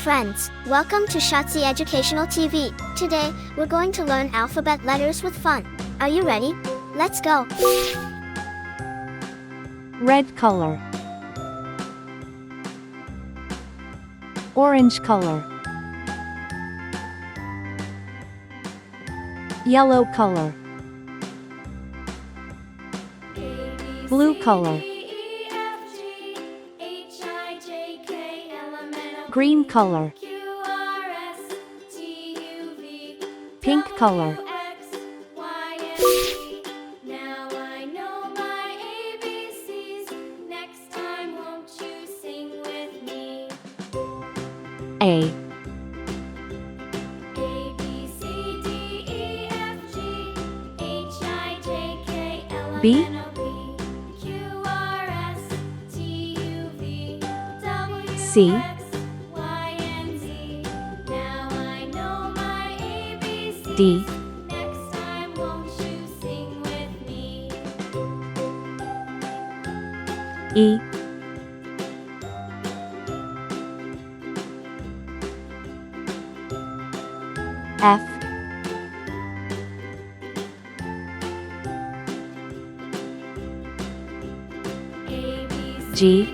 friends, welcome to Shazi Educational TV. Today, we're going to learn alphabet letters with fun. Are you ready? Let's go! Red color, orange color, yellow color, blue color, green color, pink color, A, B, C, D, E, F, G,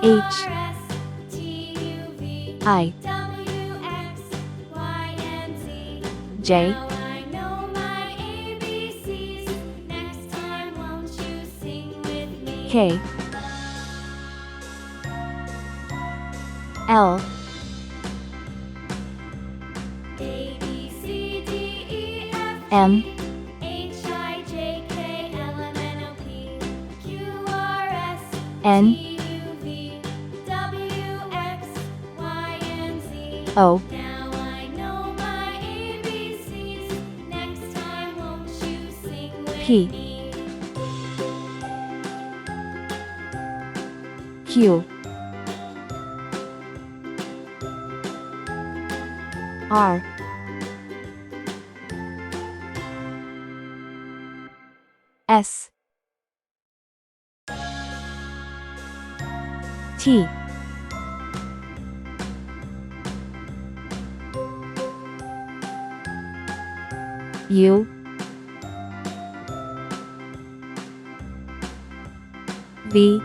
H, I, J, K, L, M, N, O, P, Q, R, S, T, U, V,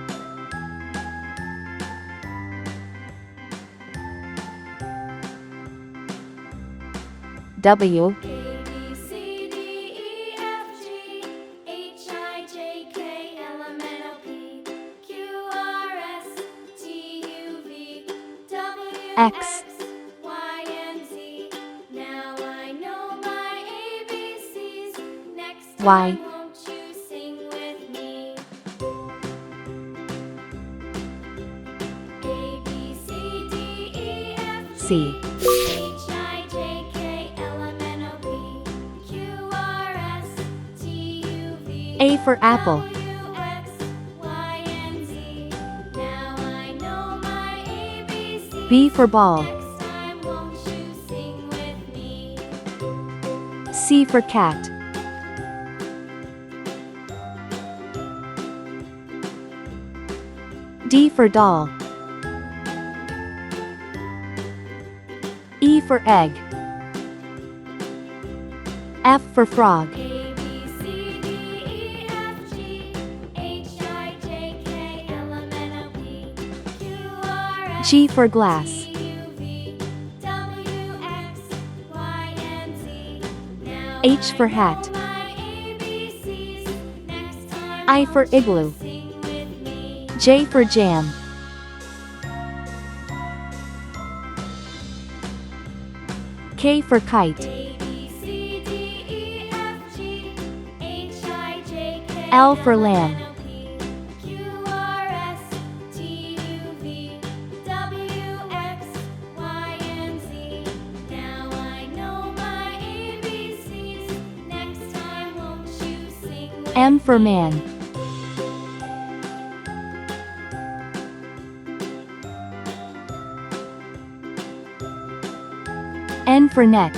W, X, Y, C, A for apple, B for ball, C for cat, D for doll, E for egg, F for frog, G for glass, H for hat, I for igloo, J for jam, K for kite, L for lamb, M for man, N for net,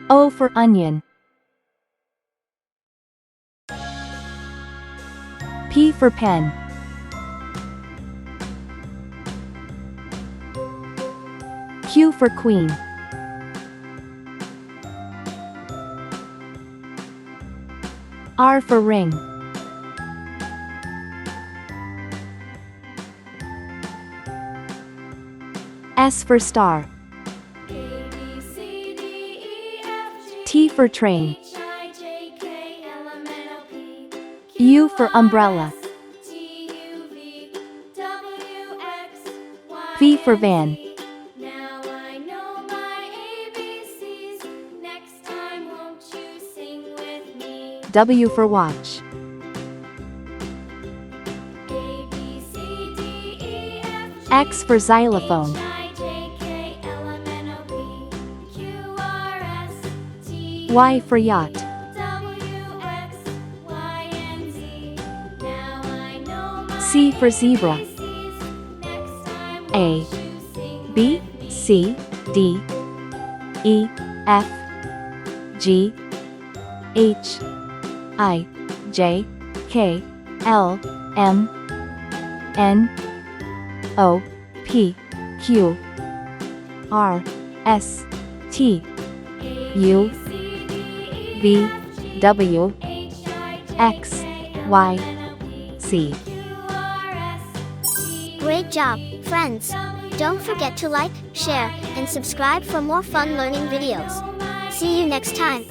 O for onion, P for pen. Q for queen. R for ring. S for star. T for train. U for umbrella. V for van. W for watch. X for xylophone. Y for yacht. C for zebra. A, B, C, D, E, F, G, H, I, J, K, L, M, N, O, P, Q, R, S, T, U, V, W, X, Y, Z. Great job, friends! Don't forget to like, share, and subscribe for more fun learning videos. See you next time.